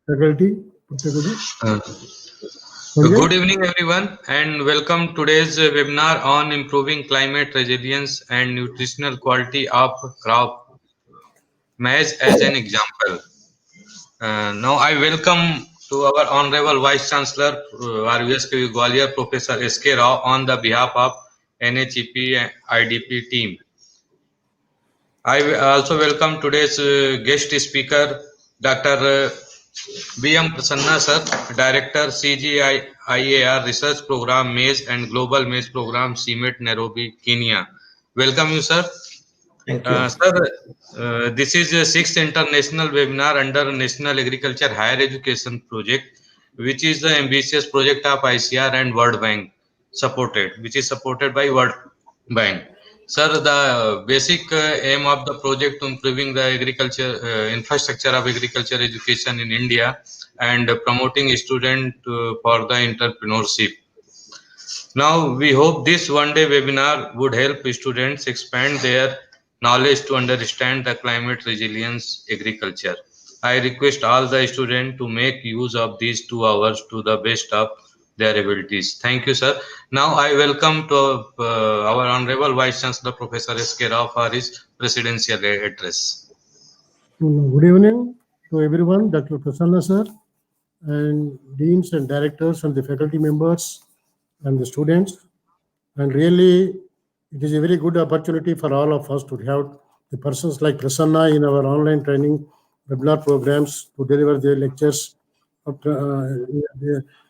faculty. Uh, Good evening, everyone, and welcome today's webinar on improving climate resilience and nutritional quality of crop maize as an example. Now, I welcome to our Honorable Vice Chancellor, RVSK Gwalior, Professor S.K. Rao, on the behalf of NHEP and IDP team. I also welcome today's guest speaker, Dr. B.M. Prasanna sir, Director CGIAR Research Program Maize and Global Maize Program CIMET Nairobi, Kenya. Welcome you sir. Thank you. Sir, this is the 6th international webinar under National Agriculture Higher Education Project, which is the ambitious project of ICR and World Bank which is supported by World Bank. Sir, the basic aim of the project to improving the agriculture infrastructure of agriculture education in India and promoting student for the entrepreneurship. Now, we hope this one-day webinar would help students expand their knowledge to understand the climate resilience agriculture. I request all the students to make use of these 2 hours to the best of their abilities. Thank you, sir. Now, I welcome to our Honorable Vice Chancellor, Professor S.K. Rao, for his presidential address. Good evening to everyone, Dr. Prasanna sir, and deans and directors and the faculty members and the students. And really, it is a very good opportunity for all of us to have the persons like Prasanna in our online training webinar programs to deliver their lectures,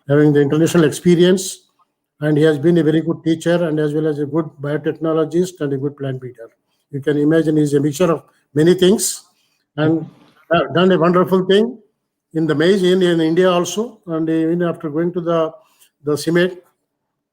having the international experience. And he has been a very good teacher and as well as a good biotechnologist and a good plant breeder. You can imagine he's a mixture of many things and done a wonderful thing in the maize in India also. And even after going to the CIMET,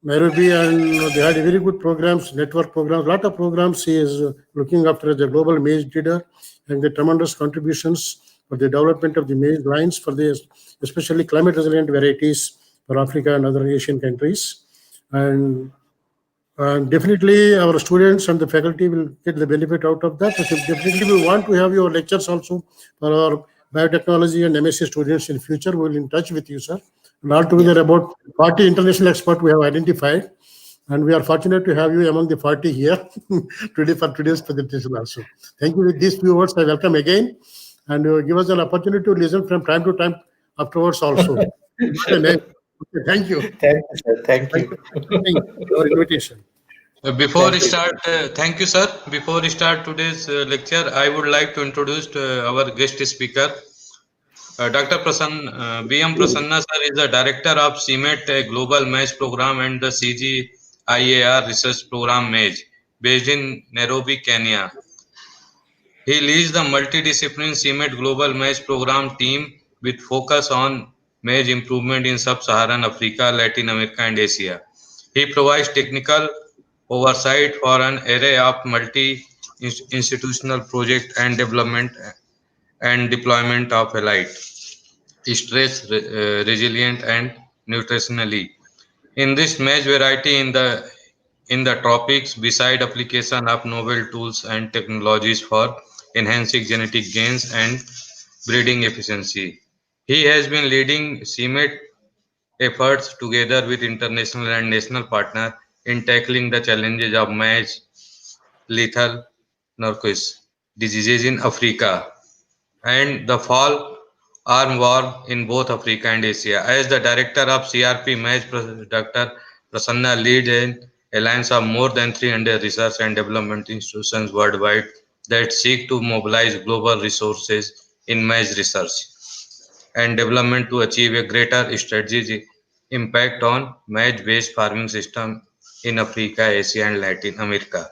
Nairobi, and they had a very good programs, network programs, lot of programs. He is looking after the global maize breeder and the tremendous contributions for the development of the maize lines for the especially climate resilient varieties for Africa and other Asian countries. And definitely our students and the faculty will get the benefit out of that. So definitely we want to have your lectures also for our biotechnology and MSc students in future. We will in touch with you, sir. And altogether about 40 international experts we have identified. And we are fortunate to have you among the 40 here today for today's presentation also. Thank you. With these few words, I welcome again. And give us an opportunity to listen from time to time afterwards also. Okay, thank you. Thank you, sir. Thank you. For invitation. Before we start, thank you, sir. Before we start today's lecture, I would like to introduce our guest speaker. Dr. B.M. Prasanna sir is the director of CIMET Global Maize Program and the CGIAR Research Program Maize, based in Nairobi, Kenya. He leads the multidisciplinary CIMET Global Maize Program team with focus on maize improvement in Sub-Saharan Africa, Latin America, and Asia. He provides technical oversight for an array of multi-institutional projects and development and deployment of allied, stress resilient and nutritionally. In this maize variety in the tropics, beside application of novel tools and technologies for enhancing genetic gains and breeding efficiency. He has been leading CIMET efforts together with international and national partners in tackling the challenges of maize lethal narcosis diseases in Africa and the fall armworm in both Africa and Asia. As the director of CRP Maize, Dr. Prasanna leads an alliance of more than 300 research and development institutions worldwide that seek to mobilize global resources in maize research and development to achieve a greater strategic impact on maize-based farming system in Africa, Asia, and Latin America.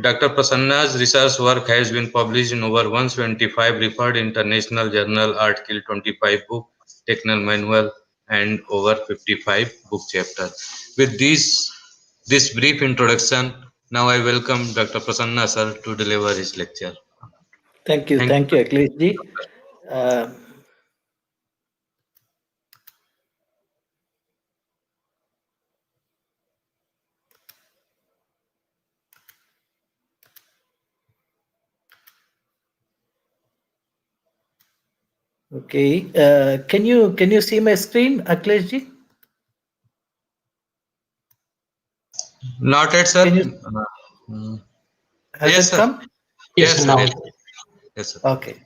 Dr. Prasanna's research work has been published in over 125 referred international journal article, 25 book, technical manual, and over 55 book chapters. With this brief introduction, now I welcome Dr. Prasanna sir to deliver his lecture. Thank you, Akhilesh ji. Okay. Can you see my screen, Akhilesh ji? Not yet, sir. Can you? Mm. Has Yes, it sir. come? Yes, Yes, sir. now. Yes, yes, sir. Okay.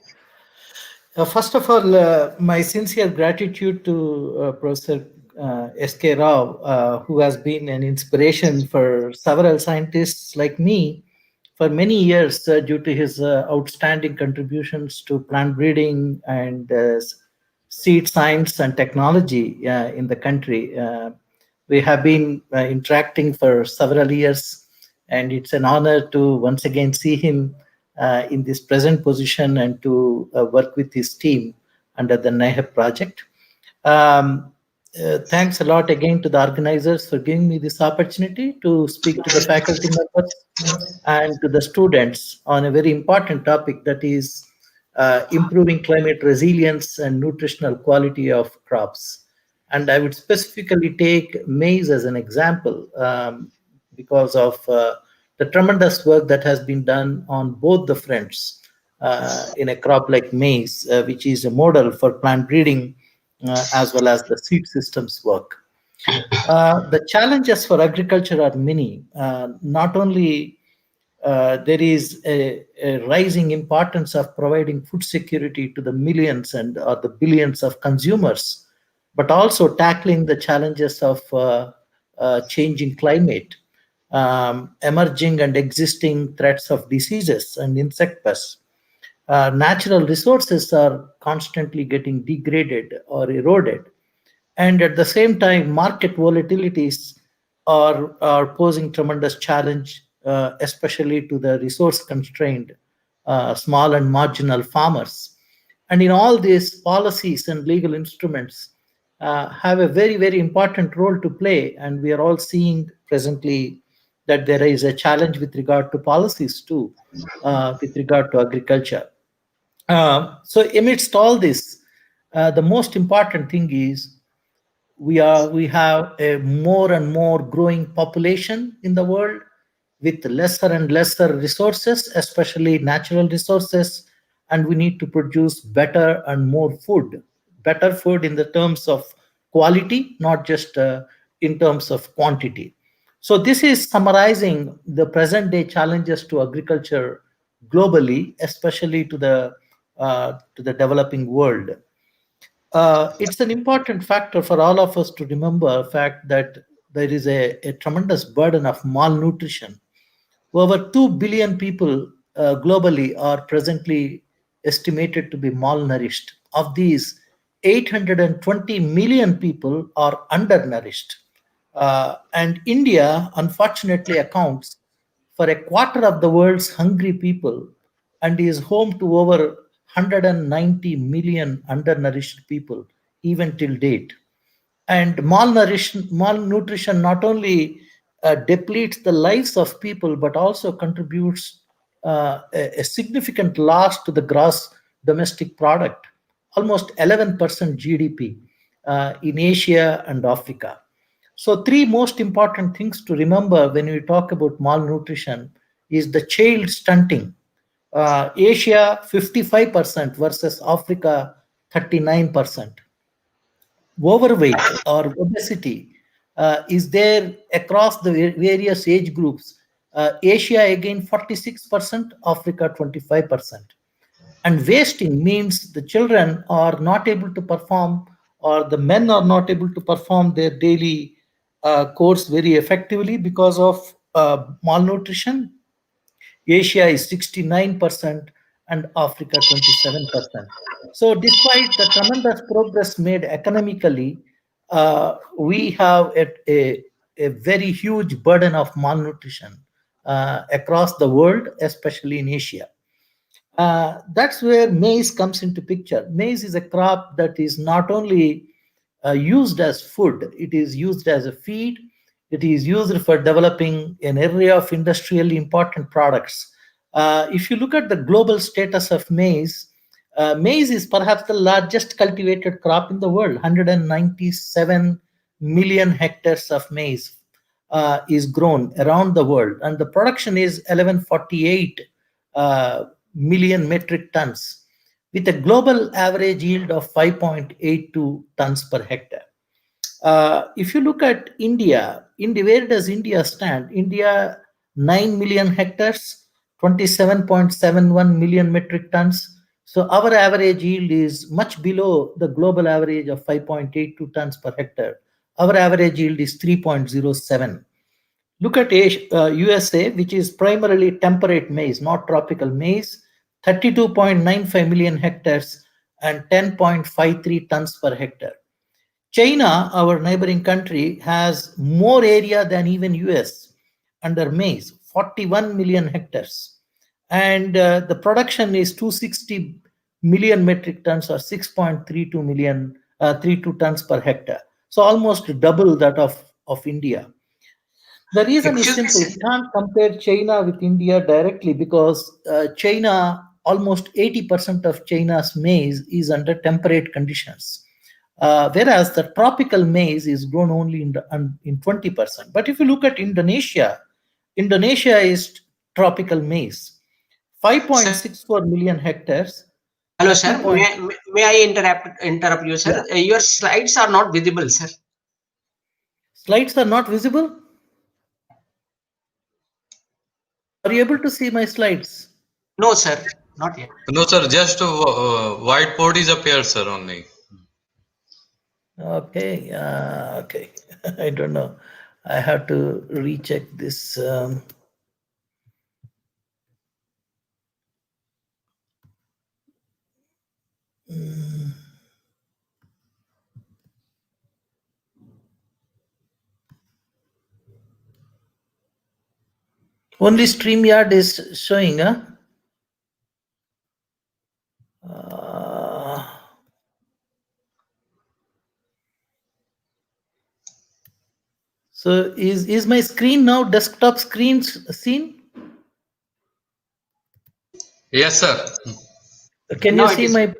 First of all, my sincere gratitude to Professor S.K. Rao, who has been an inspiration for several scientists like me for many years due to his outstanding contributions to plant breeding and seed science and technology in the country. We have been interacting for several years, and it's an honor to once again see him in this present position and to work with his team under the NIHEP project. Um, Thanks a lot again to the organizers for giving me this opportunity to speak to the faculty members and to the students on a very important topic, that is improving climate resilience and nutritional quality of crops. And I would specifically take maize as an example because of the tremendous work that has been done on both the fronts in a crop like maize, which is a model for plant breeding as well as the seed systems work. The challenges for agriculture are many. Not only there is a rising importance of providing food security to the millions and or the billions of consumers, but also tackling the challenges of changing climate, emerging and existing threats of diseases and insect pests. Natural resources are constantly getting degraded or eroded, and at the same time market volatilities are posing tremendous challenge, especially to the resource constrained small and marginal farmers. And in all these policies and legal instruments have a very very important role to play, and we are all seeing presently that there is a challenge with regard to policies too, with regard to agriculture. So amidst all this, the most important thing is we have a more and more growing population in the world with lesser and lesser resources, especially natural resources, and we need to produce better and more food, better food in the terms of quality, not just in terms of quantity. So this is summarizing the present day challenges to agriculture globally, especially to the developing world. It's an important factor for all of us to remember the fact that there is a tremendous burden of malnutrition. Over 2 billion people globally are presently estimated to be malnourished. Of these, 820 million people are undernourished. And India, unfortunately, accounts for a quarter of the world's hungry people and is home to over 190 million undernourished people, even till date. And malnutrition not only depletes the lives of people but also contributes a significant loss to the gross domestic product, almost 11% GDP in Asia and Africa. So three most important things to remember when we talk about malnutrition is the child stunting. Asia 55% versus Africa 39%. Overweight or obesity is there across the various age groups. Asia again 46%, Africa 25%. And wasting means the children are not able to perform, or the men are not able to perform their daily course very effectively because of malnutrition. Asia is 69% and Africa 27%. So, despite the tremendous progress made economically, we have a very huge burden of malnutrition across the world, especially in Asia. That's where maize comes into picture. Maize is a crop that is not only used as food, it is used as a feed, it is used for developing an area of industrially important products. If you look at the global status of maize, maize is perhaps the largest cultivated crop in the world. 197 million hectares of maize is grown around the world, and the production is 1148 million metric tons. with a global average yield of 5.82 tons per hectare. If you look at India, where does India stand? India, 9 million hectares, 27.71 million metric tons. So our average yield is much below the global average of 5.82 tons per hectare. Our average yield is 3.07. Look at USA, which is primarily temperate maize, not tropical maize, 32.95 million hectares and 10.53 tons per hectare. China, our neighboring country, has more area than even US under maize, 41 million hectares. And the production is 260 million metric tons or 6.32 million, 32 tons per hectare. So almost double that of India. The reason is Excuse me, simple. sir. We can't compare China with India directly because China, almost 80% of China's maize is under temperate conditions. Whereas the tropical maize is grown only in 20%. But if you look at Indonesia, Indonesia is tropical maize, Sir, 5.64 million hectares, hello, 30 sir. point. May I interrupt you, sir? Yeah. Your slides are not visible, sir. Slides are not visible. Are you able to see my slides? No, sir, not yet. No, sir, just whiteboard is appeared, sir, only. Okay, okay. I don't know. I have to recheck this. Only StreamYard is showing, huh? Uh, so is my screen now desktop screen seen? Yes, sir. Can you Now it see is. my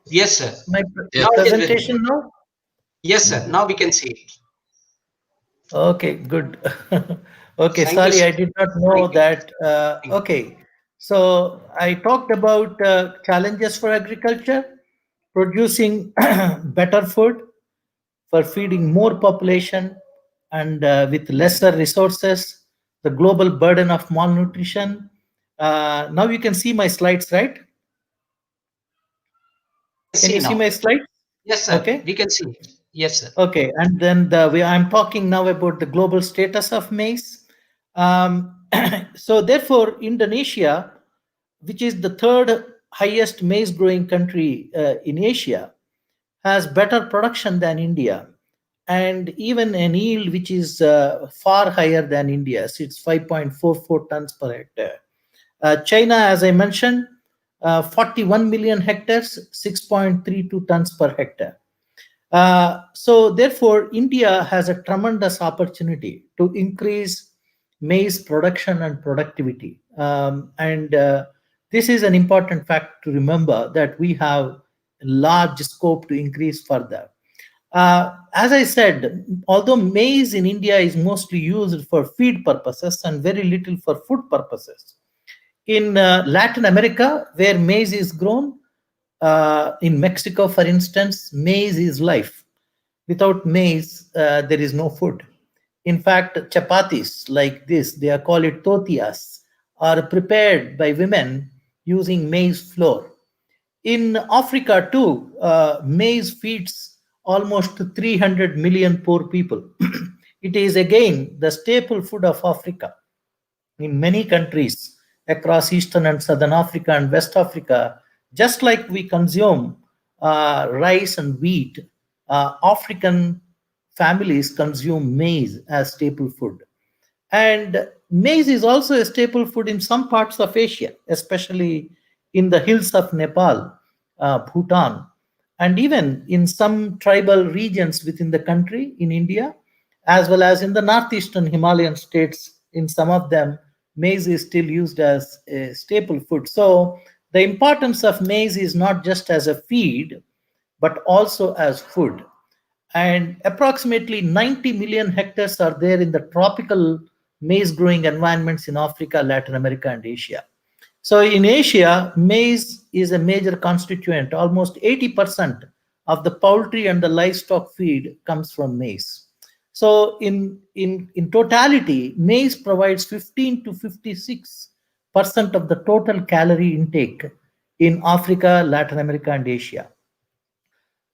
Yes, sir. Yes. Now it is presentation visible. now? Yes, sir. Now we can see it. Okay, good. Okay, Thank you, sorry, sir. I did not know Thank you. that. Thank you. Okay, so I talked about challenges for agriculture, producing better food for feeding more population and with lesser resources, the global burden of malnutrition. Now you can see my slides, right? Can See you see now. my slides? Yes, sir. Okay. We can see it. Yes, sir. Okay, and then the way I'm talking now about the global status of maize. So therefore, Indonesia, which is the third highest maize growing country in Asia, has better production than India, and even an yield which is far higher than India's. It's 5.44 tons per hectare. China, as I mentioned, 41 million hectares, 6.32 tons per hectare. So therefore, India has a tremendous opportunity to increase maize production and productivity. And this is an important fact to remember that we have large scope to increase further. As I said, although maize in India is mostly used for feed purposes and very little for food purposes, in Latin America, where maize is grown, in Mexico, for instance, maize is life. Without maize, there is no food. In fact, chapatis like this, they are called it tortillas, are prepared by women using maize flour. In Africa, too, maize feeds almost 300 million poor people. It is again the staple food of Africa. In many countries across Eastern and Southern Africa and West Africa, just like we consume rice and wheat, African families consume maize as staple food. And maize is also a staple food in some parts of Asia, especially in the hills of Nepal, Bhutan, and even in some tribal regions within the country in India, as well as in the northeastern Himalayan states. In some of them, maize is still used as a staple food. So, the importance of maize is not just as a feed, but also as food. And approximately 90 million hectares are there in the tropical maize growing environments in Africa, Latin America, and Asia. So in Asia, maize is a major constituent. Almost 80% of the poultry and the livestock feed comes from maize. So in totality, maize provides 15 to 56% of the total calorie intake in Africa, Latin America, and Asia.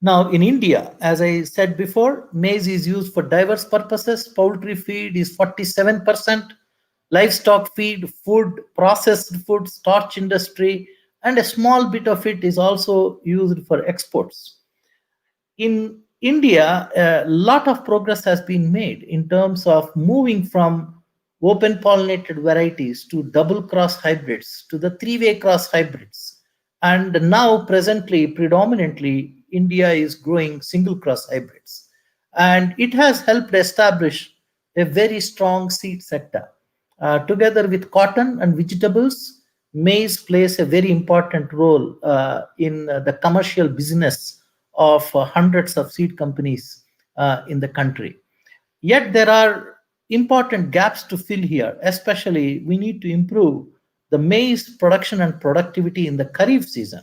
Now, in India, as I said before, maize is used for diverse purposes. Poultry feed is 47%, livestock feed, food, processed food, starch industry, and a small bit of it is also used for exports. In India, a lot of progress has been made in terms of moving from open pollinated varieties to double cross hybrids to the three-way cross hybrids. And now, presently, predominantly, India is growing single cross hybrids. And it has helped establish a very strong seed sector. Together with cotton and vegetables, maize plays a very important role in the commercial business of hundreds of seed companies in the country. Yet there are important gaps to fill here, especially we need to improve the maize production and productivity in the Kharif season.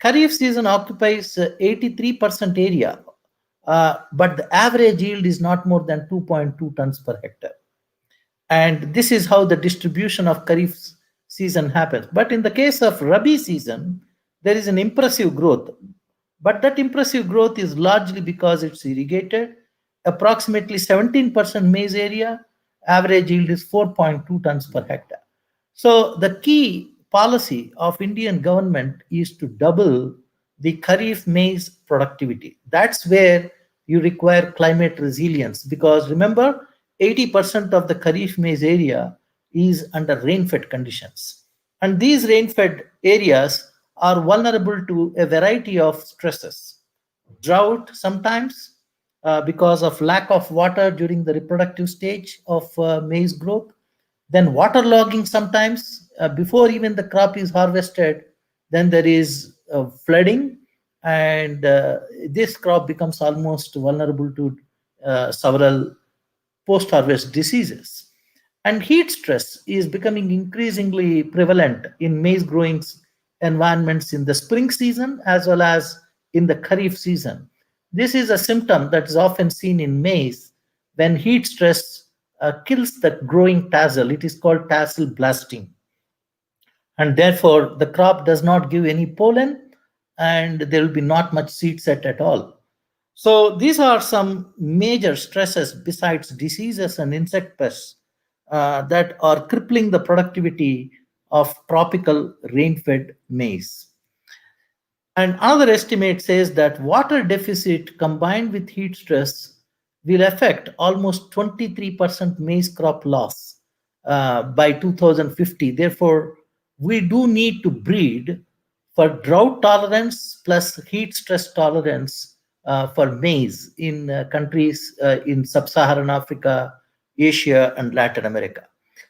Kharif season occupies 83% area, but the average yield is not more than 2.2 tons per hectare. And this is how the distribution of Kharif season happens. But in the case of Rabi season, there is an impressive growth. But that impressive growth is largely because it's irrigated. Approximately 17% maize area, average yield is 4.2 tons per hectare. So the key policy of Indian government is to double the Kharif maize productivity. That's where you require climate resilience, because remember, 80% of the Kharif maize area is under rain-fed conditions. And these rain-fed areas are vulnerable to a variety of stresses. Drought sometimes because of lack of water during the reproductive stage of maize growth. Then waterlogging sometimes before even the crop is harvested. Then there is flooding, and this crop becomes almost vulnerable to several post-harvest diseases. And heat stress is becoming increasingly prevalent in maize growing environments in the spring season as well as in the Kharif season. This is a symptom that is often seen in maize when heat stress kills the growing tassel. It is called tassel blasting. And therefore, the crop does not give any pollen, and there will be not much seed set at all. So these are some major stresses besides diseases and insect pests that are crippling the productivity of tropical rain-fed maize. And another estimate says that water deficit combined with heat stress will affect almost 23% maize crop loss by 2050. Therefore, we do need to breed for drought tolerance plus heat stress tolerance for maize in countries in sub-Saharan Africa, Asia, and Latin America.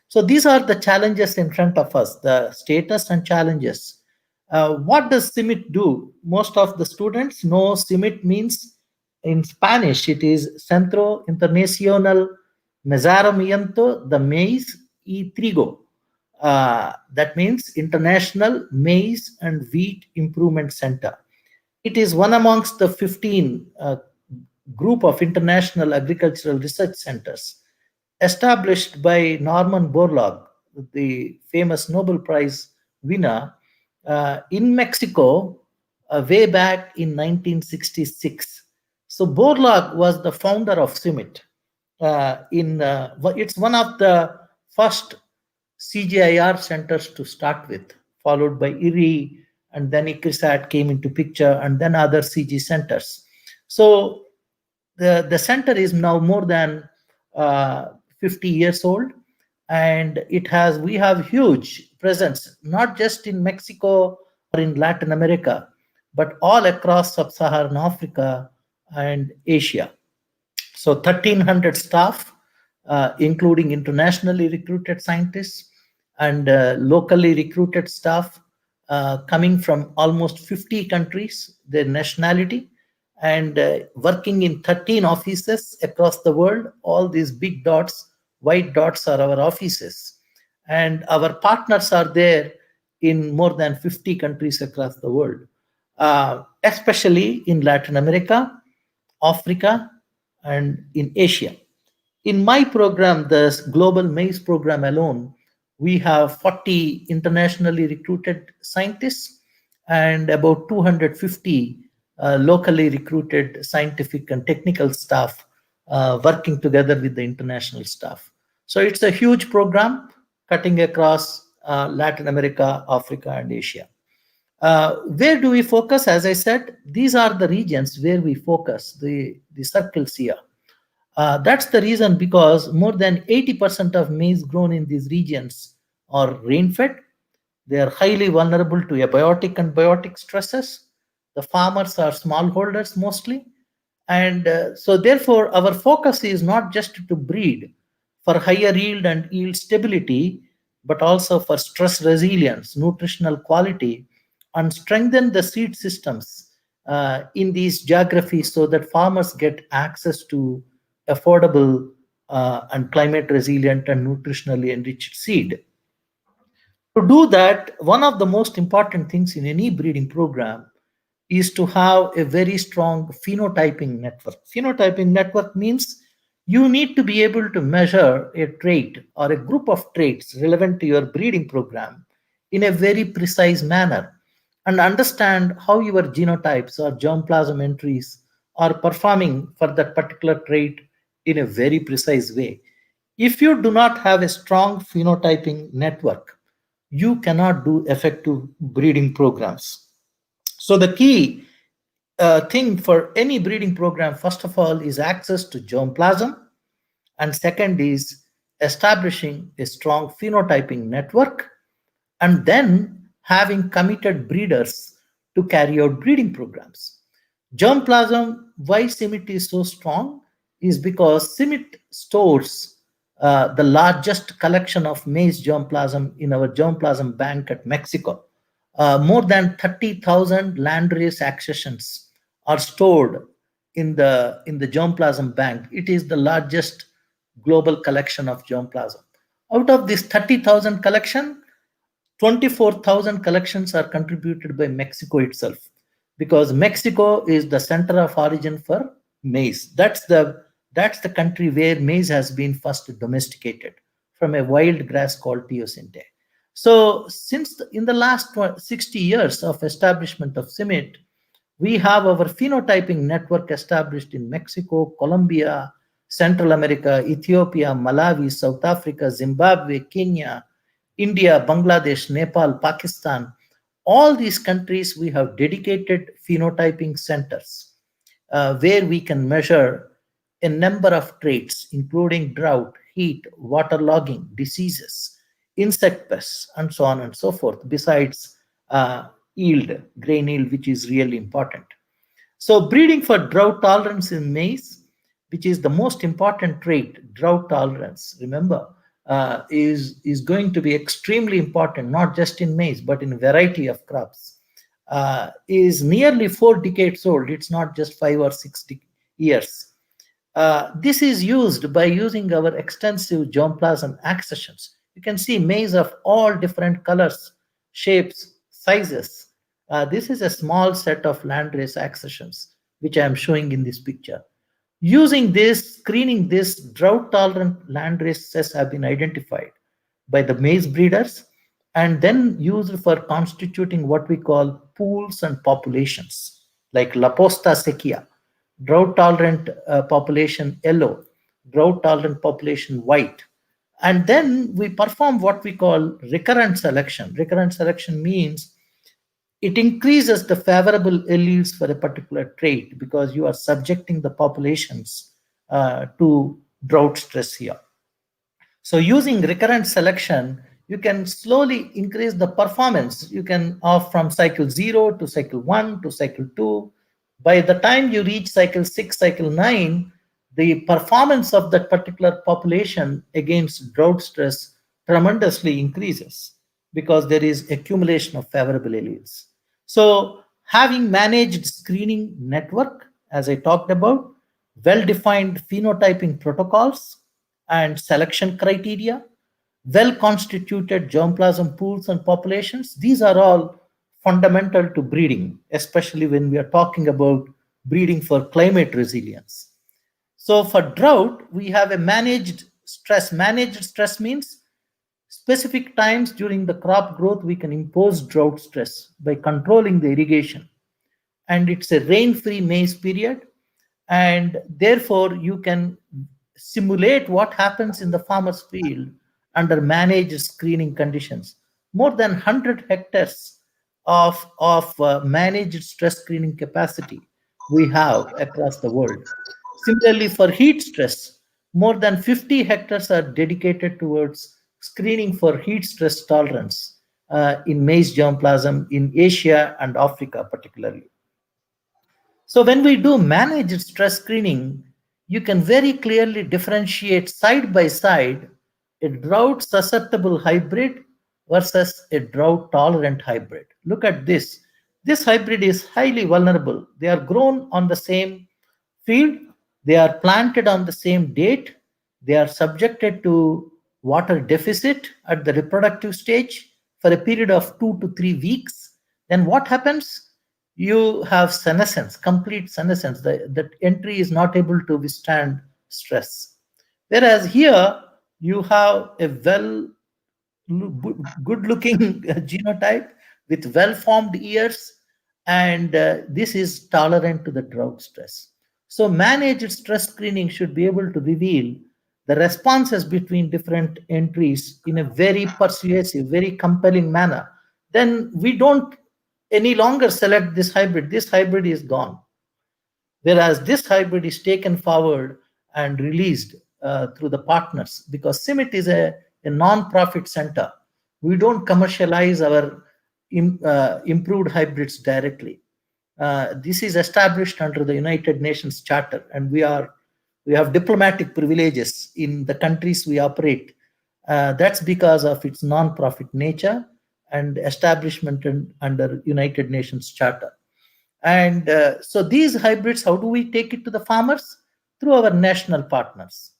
So these are the challenges in front of us, the status and challenges. What does CIMIT do? Most of the students know CIMIT means, in Spanish, it is Centro Internacional Mezaramiento de Maize y Trigo. That means International Maize and Wheat Improvement Center. It is one amongst the 15 group of international agricultural research centers established by Norman Borlaug, the famous Nobel Prize winner, in Mexico way back in 1966. So Borlaug was the founder of CIMIT. It's one of the first CGIAR centers to start with, followed by IRRI, and then ICRISAT came into picture, and then other CG centers. So the center is now more than 50 years old, and we have huge presence, not just in Mexico or in Latin America, but all across sub-Saharan Africa and Asia. So 1,300 staff, including internationally recruited scientists and locally recruited staff coming from almost 50 countries, their nationality, and working in 13 offices across the world. All these big dots, white dots, are our offices. And our partners are there in more than 50 countries across the world, especially in Latin America, Africa, and in Asia. In my program, the Global Maize program alone, we have 40 internationally recruited scientists and about 250 locally recruited scientific and technical staff working together with the international staff. So it's a huge program cutting across Latin America, Africa, and Asia. Where do we focus? As I said, these are the regions where we focus, the circles here. That's the reason, because more than 80% of maize grown in these regions are rain-fed. They are highly vulnerable to abiotic and biotic stresses. The farmers are smallholders mostly. And so therefore, our focus is not just to breed for higher yield and yield stability, but also for stress resilience, nutritional quality, and strengthen the seed systems in these geographies so that farmers get access to affordable and climate resilient and nutritionally enriched seed. To do that, one of the most important things in any breeding program is to have a very strong phenotyping network. Phenotyping network means you need to be able to measure a trait or a group of traits relevant to your breeding program in a very precise manner and understand how your genotypes or germplasm entries are performing for that particular trait in a very precise way. If you do not have a strong phenotyping network, you cannot do effective breeding programs. So the key thing for any breeding program, first of all, is access to germplasm, and second is establishing a strong phenotyping network, and then having committed breeders to carry out breeding programs. Germplasm, why CIMMYT is so strong is because CIMMYT stores the largest collection of maize germplasm in our germplasm bank at Mexico. More than 30,000 landrace accessions are stored in the germplasm bank. It is the largest global collection of germplasm. Out of this 30,000 collection, 24,000 collections are contributed by Mexico itself, because Mexico is the center of origin for maize. That's the country where maize has been first domesticated from a wild grass called teosinte. So in the last 60 years of establishment of CIMMYT, we have our phenotyping network established in Mexico, Colombia, Central America, Ethiopia, Malawi, South Africa, Zimbabwe, Kenya, India, Bangladesh, Nepal, Pakistan. All these countries, we have dedicated phenotyping centers where we can measure a number of traits, including drought, heat, waterlogging, diseases, insect pests, and so on and so forth, besides yield, grain yield, which is really important. So breeding for drought tolerance in maize, which is the most important trait, drought tolerance, remember, is going to be extremely important, not just in maize, but in a variety of crops, is nearly 4 decades old. It's not just 5 or 6 years. This is used by using our extensive germplasm accessions. You can see maize of all different colors, shapes, sizes. This is a small set of landrace accessions, which I am showing in this picture. Using this, screening this, drought-tolerant landraces have been identified by the maize breeders and then used for constituting what we call pools and populations, like La Posta Sequia, drought-tolerant population yellow, drought-tolerant population white. And then we perform what we call recurrent selection. Recurrent selection means it increases the favorable alleles for a particular trait because you are subjecting the populations to drought stress here. So using recurrent selection, you can slowly increase the performance. You can off from cycle 0 to cycle 1 to cycle 2. By the time you reach cycle 6, cycle 9, the performance of that particular population against drought stress tremendously increases because there is accumulation of favorable alleles. So having managed screening network, as I talked about, well-defined phenotyping protocols and selection criteria, well-constituted germplasm pools and populations. These are all fundamental to breeding, especially when we are talking about breeding for climate resilience. So for drought, we have a managed stress. Managed stress means specific times during the crop growth, we can impose drought stress by controlling the irrigation. And it's a rain-free maize period. And therefore, you can simulate what happens in the farmer's field under managed screening conditions. More than 100 hectares of managed stress screening capacity we have across the world. Similarly, for heat stress, more than 50 hectares are dedicated towards screening for heat stress tolerance in maize germplasm in Asia and Africa particularly. So when we do managed stress screening, you can very clearly differentiate side by side a drought susceptible hybrid versus a drought tolerant hybrid. Look at this. This hybrid is highly vulnerable. They are grown on the same field, they are planted on the same date, they are subjected to water deficit at the reproductive stage for a period of 2 to 3 weeks. Then what happens? You have senescence, complete senescence. The entry is not able to withstand stress. Whereas here, you have a good-looking genotype with well-formed ears, and this is tolerant to the drought stress. So managed stress screening should be able to reveal the responses between different entries in a very persuasive, very compelling manner. Then we don't any longer select this hybrid. This hybrid is gone. Whereas this hybrid is taken forward and released through the partners, because CIMMYT is a non-profit center. We don't commercialize our improved hybrids directly. This is established under the United Nations Charter, and we have diplomatic privileges in the countries we operate. That's because of its non-profit nature and establishment under United Nations Charter. And so these hybrids, how do we take it to the farmers? Through our national partners.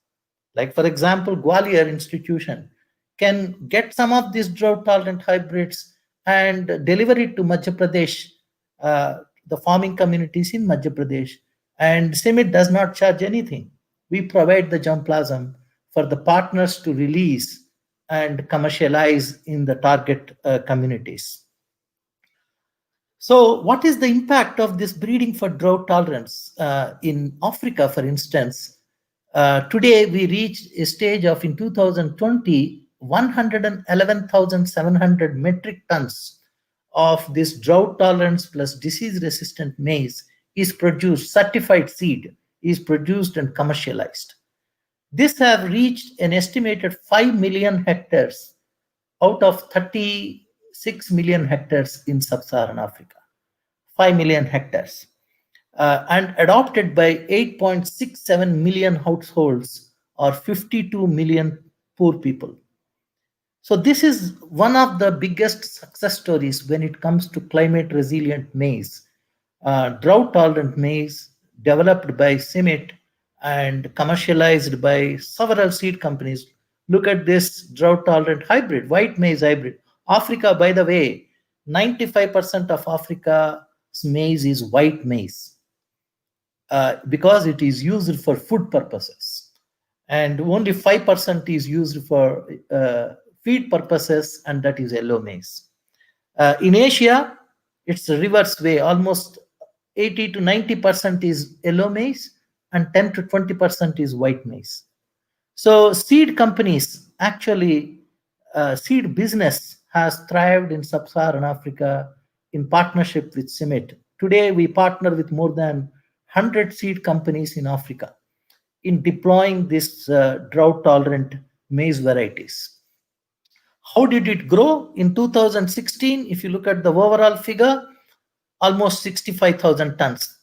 Like, for example, Gwalior Institution can get some of these drought-tolerant hybrids and deliver it to Madhya Pradesh, the farming communities in Madhya Pradesh. And CIMMYT does not charge anything. We provide the germplasm for the partners to release and commercialize in the target communities. So what is the impact of this breeding for drought tolerance in Africa, for instance? Today, we reached a stage of, in 2020, 111,700 metric tons of this drought tolerance plus disease resistant maize is produced, certified seed is produced and commercialized. This have reached an estimated 5 million hectares out of 36 million hectares in sub-Saharan Africa. 5 million hectares. And adopted by 8.67 million households or 52 million poor people. So this is one of the biggest success stories when it comes to climate resilient maize. Drought tolerant maize developed by CIMMYT and commercialized by several seed companies. Look at this drought tolerant hybrid, white maize hybrid. Africa, by the way, 95% of Africa's maize is white maize because it is used for food purposes. And only 5% is used for feed purposes, and that is yellow maize. In Asia, it's the reverse way. Almost 80 to 90% is yellow maize and 10 to 20% is white maize. So seed companies, actually, seed business has thrived in sub-Saharan Africa in partnership with CIMMYT. Today, we partner with more than 100 seed companies in Africa in deploying this drought-tolerant maize varieties. How did it grow? In 2016, if you look at the overall figure, almost 65,000 tons.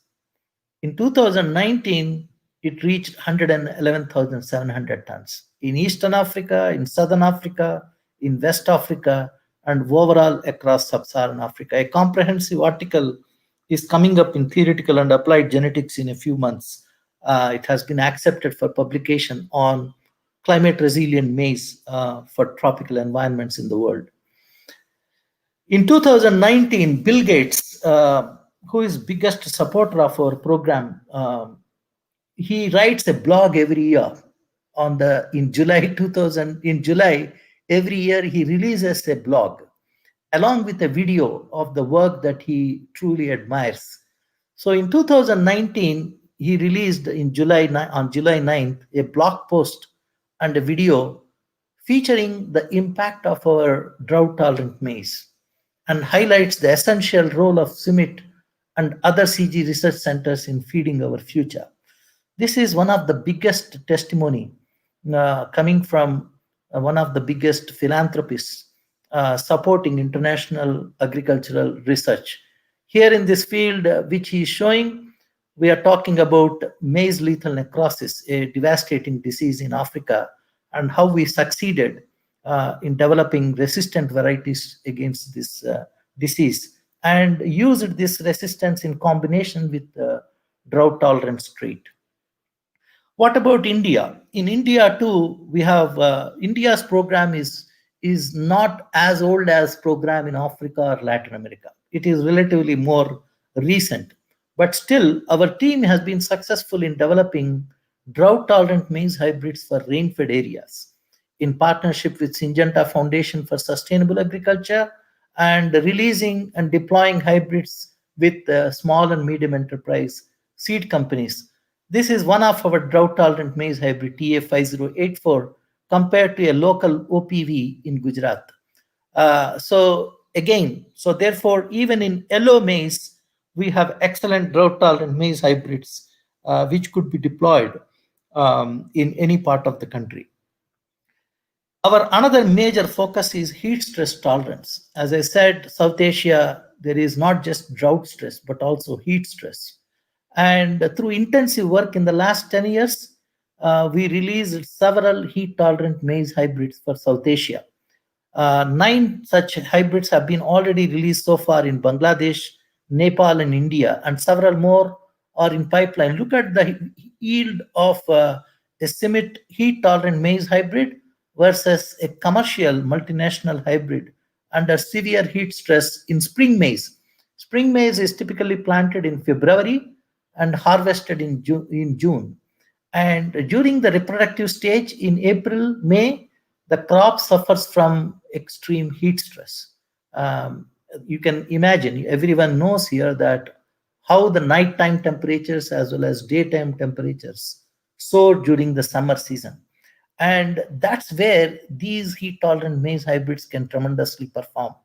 In 2019, it reached 111,700 tons. In Eastern Africa, in Southern Africa, in West Africa, and overall across Sub-Saharan Africa. A comprehensive article is coming up in Theoretical and Applied Genetics in a few months. It has been accepted for publication on climate resilient maize for tropical environments in the world. In 2019, Bill Gates, who is biggest supporter of our program, he writes a blog every year. In July every year he releases a blog along with a video of the work that he truly admires. So in 2019, he released on July 9th a blog post and a video featuring the impact of our drought-tolerant maize and highlights the essential role of CIMMYT and other CG research centers in feeding our future. This is one of the biggest testimony coming from one of the biggest philanthropists supporting international agricultural research. Here in this field, which he is showing, we are talking about maize lethal necrosis, a devastating disease in Africa, and how we succeeded in developing resistant varieties against this disease and used this resistance in combination with drought-tolerant trait. What about India? In India too, we have India's program is not as old as program in Africa or Latin America. It is relatively more recent, but still our team has been successful in developing drought-tolerant maize hybrids for rain-fed areas in partnership with Syngenta Foundation for Sustainable Agriculture and releasing and deploying hybrids with small and medium enterprise seed companies. This is one of our drought-tolerant maize hybrid TA5084 compared to a local OPV in Gujarat. So therefore, even in yellow maize, we have excellent drought-tolerant maize hybrids which could be deployed in any part of the country. Our another major focus is heat stress tolerance. As I said, South Asia, there is not just drought stress, but also heat stress. And through intensive work in the last 10 years, we released several heat-tolerant maize hybrids for South Asia. 9 such hybrids have been already released so far in Bangladesh, Nepal, and India, and several more are in pipeline. Look at the yield of a CIMMYT heat-tolerant maize hybrid versus a commercial multinational hybrid under severe heat stress in spring maize. Spring maize is typically planted in February and harvested in June. And during the reproductive stage in April, May, the crop suffers from extreme heat stress. You can imagine, everyone knows here that how the nighttime temperatures as well as daytime temperatures soar during the summer season. And that's where these heat-tolerant maize hybrids can tremendously perform,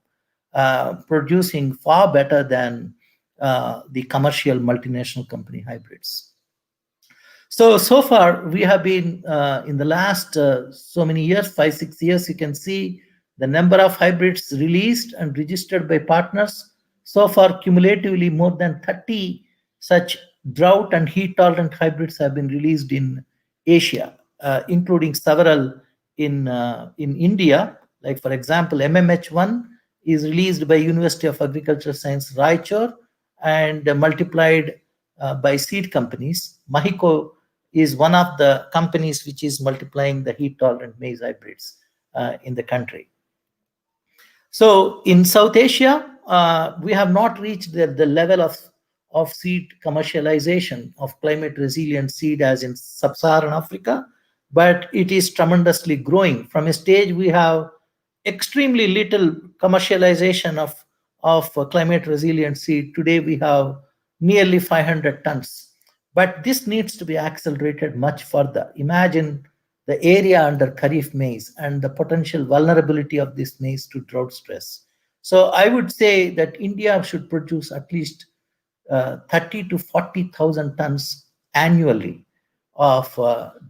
producing far better than the commercial multinational company hybrids. So far, we have been in the last so many years, 5-6 years, you can see the number of hybrids released and registered by partners. So far, cumulatively, more than 30 such drought and heat-tolerant hybrids have been released in Asia, including several in India. Like, for example, MMH1 is released by University of Agricultural Science, Raichur, and multiplied by seed companies. Mahiko is one of the companies which is multiplying the heat-tolerant maize hybrids in the country. So in South Asia, we have not reached the level of seed commercialization of climate-resilient seed as in sub-Saharan Africa, but it is tremendously growing. From a stage we have extremely little commercialization of climate-resilient seed. Today we have nearly 500 tons. But this needs to be accelerated much further. Imagine the area under Kharif maize and the potential vulnerability of this maize to drought stress. So I would say that India should produce at least 30 to 40,000 tons annually of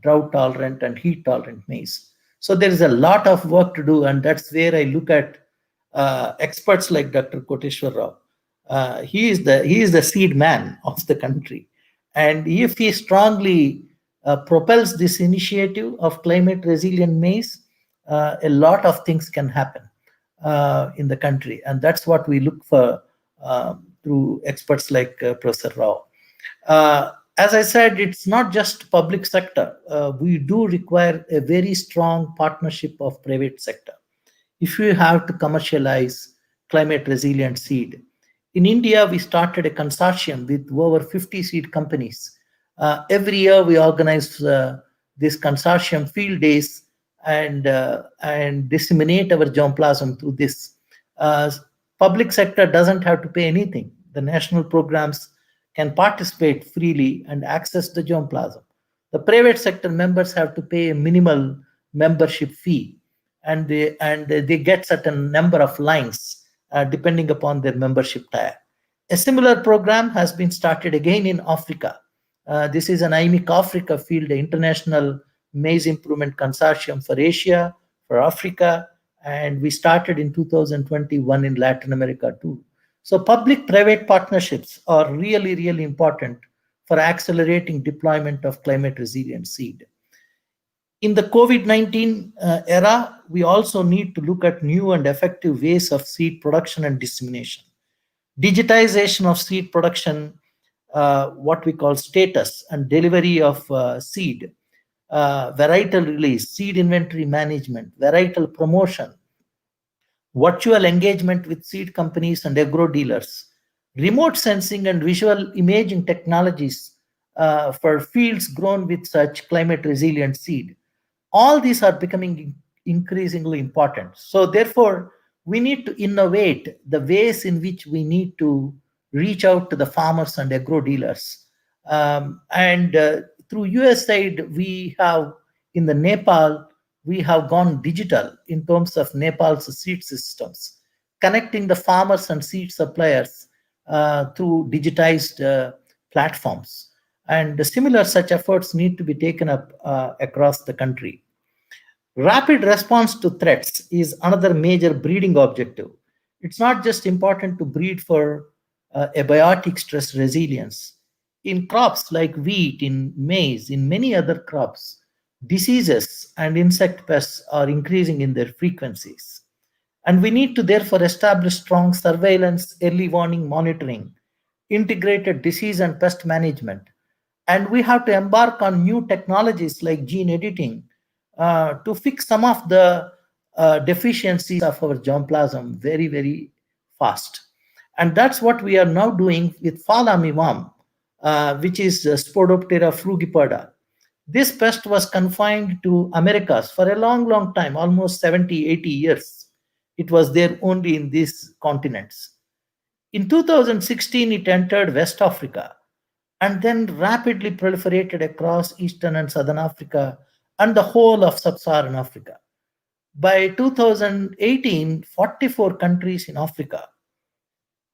drought-tolerant and heat-tolerant maize. So there is a lot of work to do, and that's where I look at experts like Dr. Koteshwar Rao. He is the seed man of the country. And if he strongly propels this initiative of climate resilient maize, a lot of things can happen in the country. And that's what we look for through experts like Professor Rao. As I said, it's not just public sector. We do require a very strong partnership of private sector. If you have to commercialize climate resilient seed, in India, we started a consortium with over 50 seed companies. Every year, we organize this consortium field days and disseminate our germplasm through this. Uh, Public sector doesn't have to pay anything. The national programs can participate freely and access the germplasm. The private sector members have to pay a minimal membership fee, and they get certain number of lines depending upon their membership tier. A similar program has been started again in Africa. This is an IMIC Africa field, the International Maize Improvement Consortium for Asia, for Africa, and we started in 2021 in Latin America too. So public-private partnerships are really, really important for accelerating deployment of climate resilient seed. In the COVID-19 era, we also need to look at new and effective ways of seed production and dissemination. Digitization of seed production, what we call status and delivery of seed, varietal release, seed inventory management, varietal promotion, virtual engagement with seed companies and agro dealers, remote sensing and visual imaging technologies for fields grown with such climate resilient seed. All these are becoming increasingly important. So therefore, we need to innovate the ways in which we need to reach out to the farmers and agro dealers. And through USAID, we have in the Nepal, we have gone digital in terms of Nepal's seed systems, connecting the farmers and seed suppliers through digitized platforms. And similar such efforts need to be taken up across the country. Rapid response to threats is another major breeding objective. It's not just important to breed for abiotic stress resilience. In crops like wheat, in maize, in many other crops, diseases and insect pests are increasing in their frequencies. And we need to therefore establish strong surveillance, early warning monitoring, integrated disease and pest management. And we have to embark on new technologies like gene editing to fix some of the deficiencies of our germplasm very, very fast. And that's what we are now doing with FAW-tolerant, which is Spodoptera frugiperda. This pest was confined to Americas for a long, long time, almost 70, 80 years. It was there only in these continents. In 2016, it entered West Africa and then rapidly proliferated across Eastern and Southern Africa and the whole of Sub-Saharan Africa. By 2018, 44 countries in Africa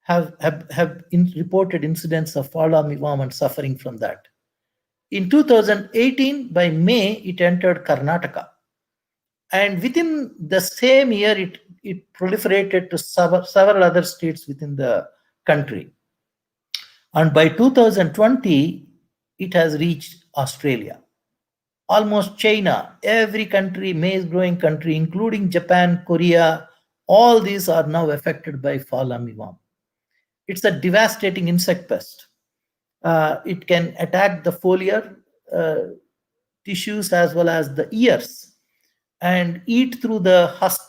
have reported incidents of FAW-tolerant and suffering from that. In 2018, by May, it entered Karnataka. And within the same year, it proliferated to several other states within the country. And by 2020, it has reached Australia. Almost China, every country, maize growing country, including Japan, Korea, all these are now affected by FAW-tolerant. It's a devastating insect pest. It can attack the foliar tissues as well as the ears and eat through the husk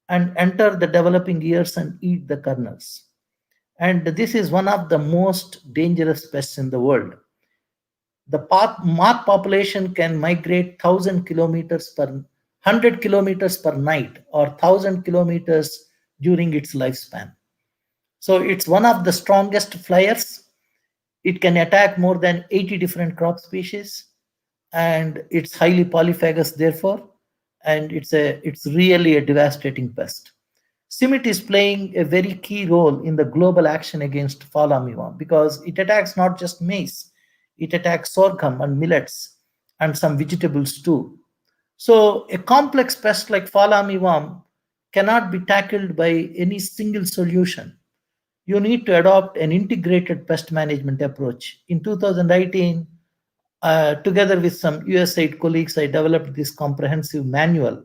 and enter the developing ears and eat the kernels. And this is one of the most dangerous pests in the world. The moth population can migrate 1,000 kilometers per 100 kilometers per night or 1,000 kilometers during its lifespan. So it's one of the strongest flyers. It can attack more than 80 different crop species, and it's highly polyphagous therefore, and it's really a devastating pest. CIMMYT is playing a very key role in the global action against FAW-tolerant because it attacks not just maize, it attacks sorghum and millets and some vegetables too. So a complex pest like FAW-tolerant cannot be tackled by any single solution. You need to adopt an integrated pest management approach. In 2018, together with some USAID colleagues, I developed this comprehensive manual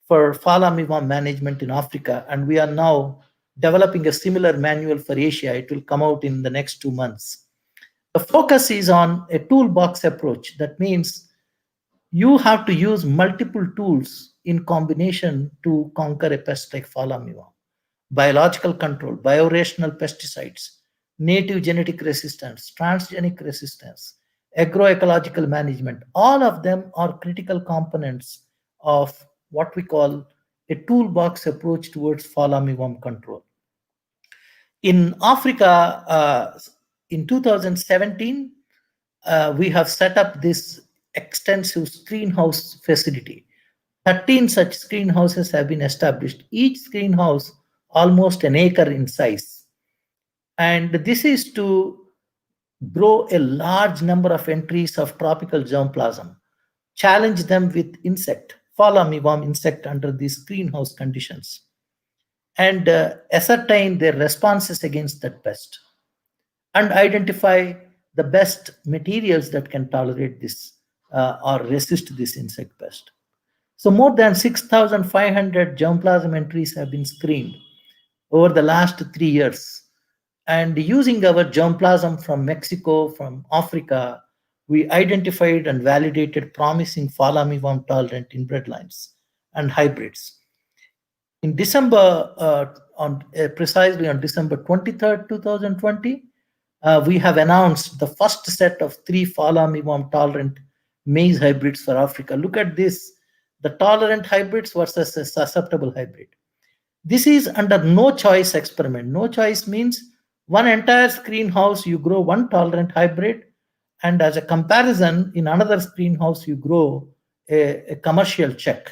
for FAW-tolerant management in Africa, and we are now developing a similar manual for Asia. It will come out in the next 2 months. The focus is on a toolbox approach. That means you have to use multiple tools in combination to conquer a pest like FAW-tolerant. Biological control, biorational pesticides, native genetic resistance, transgenic resistance, agroecological management, all of them are critical components of what we call a toolbox approach towards FAW-tolerant control. In Africa, in 2017, we have set up this extensive greenhouse facility. 13 such greenhouses have been established, each greenhouse almost an acre in size. And this is to grow a large number of entries of tropical germplasm, challenge them with insect, FAW-tolerant insect under these greenhouse conditions, and ascertain their responses against that pest, and identify the best materials that can tolerate this or resist this insect pest. So more than 6,500 germplasm entries have been screened over the last 3 years. And using our germplasm from Mexico, from Africa, we identified and validated promising FAW-tolerant tolerant inbred lines and hybrids. In December, precisely on December 23rd, 2020, we have announced the first set of 3 FAW-tolerant tolerant maize hybrids for Africa. Look at this, the tolerant hybrids versus a susceptible hybrid. This is under no choice experiment. No choice means one entire greenhouse you grow one tolerant hybrid, and as a comparison, in another greenhouse you grow a commercial check.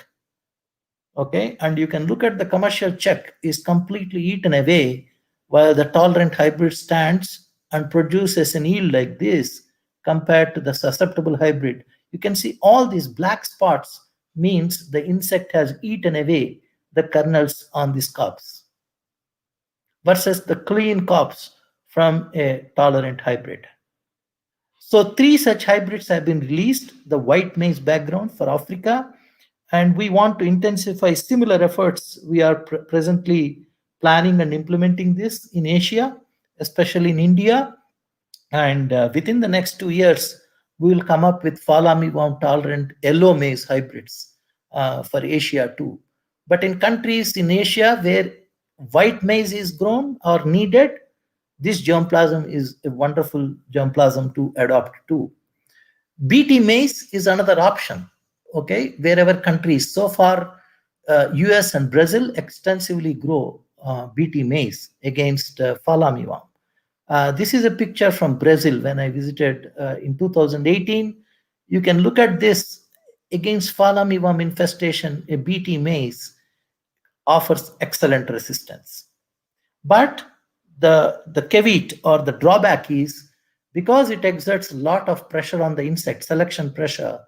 Okay, and you can look at the commercial check is completely eaten away while the tolerant hybrid stands and produces an yield like this compared to the susceptible hybrid. You can see all these black spots means the insect has eaten away the kernels on these cobs versus the clean cobs from a tolerant hybrid. So 3 such hybrids have been released, the white maize background for Africa, and we want to intensify similar efforts. We are presently planning and implementing this in Asia, especially in India, and within the next 2 years, we will come up with FAW-tolerant tolerant yellow maize hybrids for Asia too. But in countries in Asia where white maize is grown or needed, this germplasm is a wonderful germplasm to adopt too. BT maize is another option, okay, wherever countries. So far, US and Brazil extensively grow BT maize against FAW-tolerant. This is a picture from Brazil when I visited in 2018. You can look at this against FAW-tolerant infestation. A BT maize offers excellent resistance. But the caveat or the drawback is because it exerts a lot of pressure on the insect, selection pressure,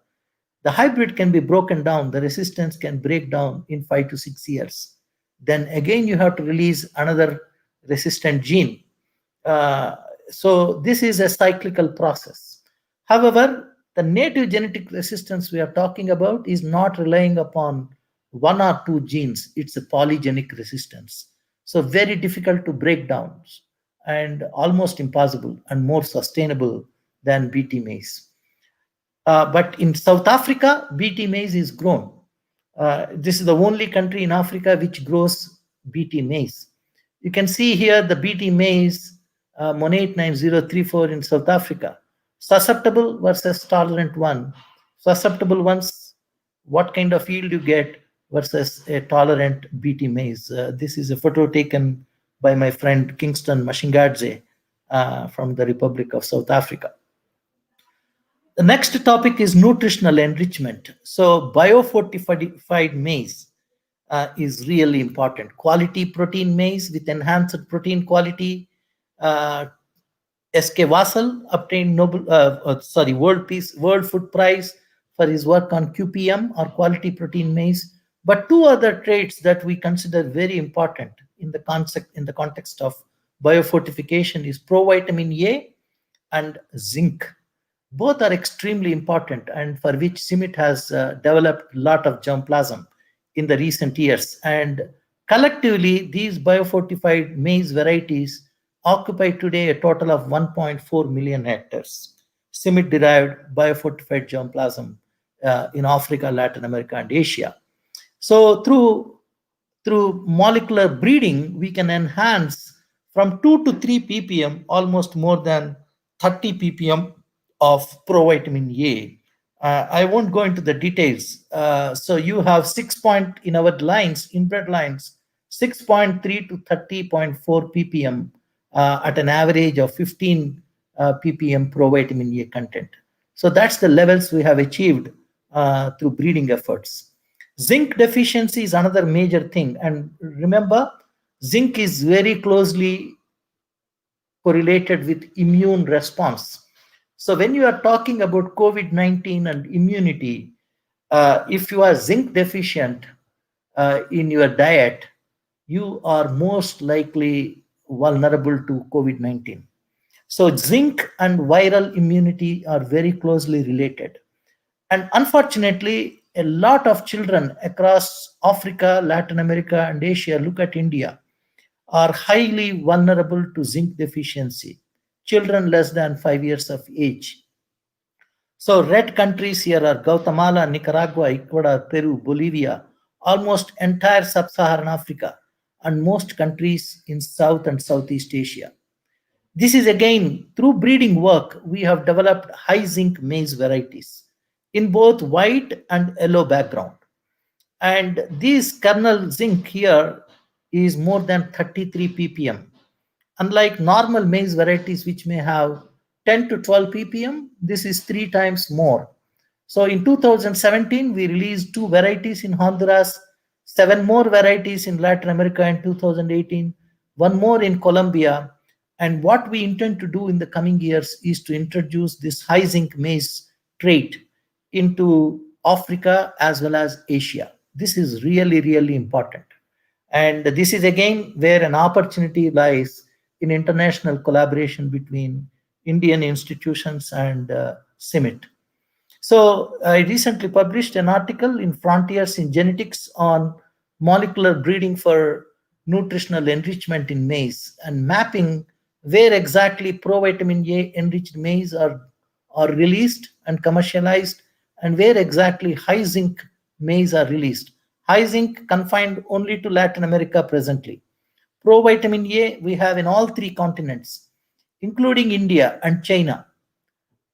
the hybrid can be broken down, the resistance can break down in 5 to 6 years. Then again, you have to release another resistant gene. So this is a cyclical process. However, the native genetic resistance we are talking about is not relying upon 1 or 2 genes. It's a polygenic resistance. So very difficult to break down and almost impossible and more sustainable than BT maize. But in South Africa, BT maize is grown. This is the only country in Africa which grows BT maize. You can see here the BT maize Monate 9034 in South Africa. Susceptible versus tolerant one. Susceptible ones, what kind of yield you get versus a tolerant BT maize. This is a photo taken by my friend Kingston Mashingadze from the Republic of South Africa. The next topic is nutritional enrichment. So biofortified maize is really important. Quality protein maize with enhanced protein quality. S.K. Vassal obtained World Food Prize for his work on QPM or quality protein maize. But 2 other traits that we consider very important in the context of biofortification is provitamin A and zinc. Both are extremely important and for which CIMMYT has developed a lot of germplasm in the recent years. And collectively, these biofortified maize varieties occupy today a total of 1.4 million hectares, CIMMYT-derived biofortified germplasm in Africa, Latin America, and Asia. So through molecular breeding, we can enhance from 2 to 3 ppm, almost more than 30 ppm of provitamin A. I won't go into the details. So you have 6 point in our lines, inbred lines, 6.3 to 30.4 ppm at an average of 15 ppm provitamin A content. So that's the levels we have achieved through breeding efforts. Zinc deficiency is another major thing. And remember, zinc is very closely correlated with immune response. So when you are talking about COVID-19 and immunity, if you are zinc deficient in your diet, you are most likely vulnerable to COVID-19. So zinc and viral immunity are very closely related. And unfortunately, a lot of children across Africa, Latin America, and Asia, look at India, are highly vulnerable to zinc deficiency. Children less than 5 years of age. So red countries here are Guatemala, Nicaragua, Ecuador, Peru, Bolivia, almost entire sub-Saharan Africa, and most countries in South and Southeast Asia. This is again, through breeding work, we have developed high zinc maize varieties in both white and yellow background. And this kernel zinc here is more than 33 ppm. Unlike normal maize varieties, which may have 10 to 12 ppm, this is 3 times more. So in 2017, we released 2 varieties in Honduras, 7 more varieties in Latin America in 2018, 1 more in Colombia. And what we intend to do in the coming years is to introduce this high zinc maize trait into Africa as well as Asia. This is really, really important. And this is again where an opportunity lies in international collaboration between Indian institutions and CIMMYT. So I recently published an article in Frontiers in Genetics on molecular breeding for nutritional enrichment in maize and mapping where exactly provitamin A enriched maize are released and commercialized, and where exactly high zinc maize are released. High zinc confined only to Latin America presently. Provitamin A we have in all 3 continents, including India and China.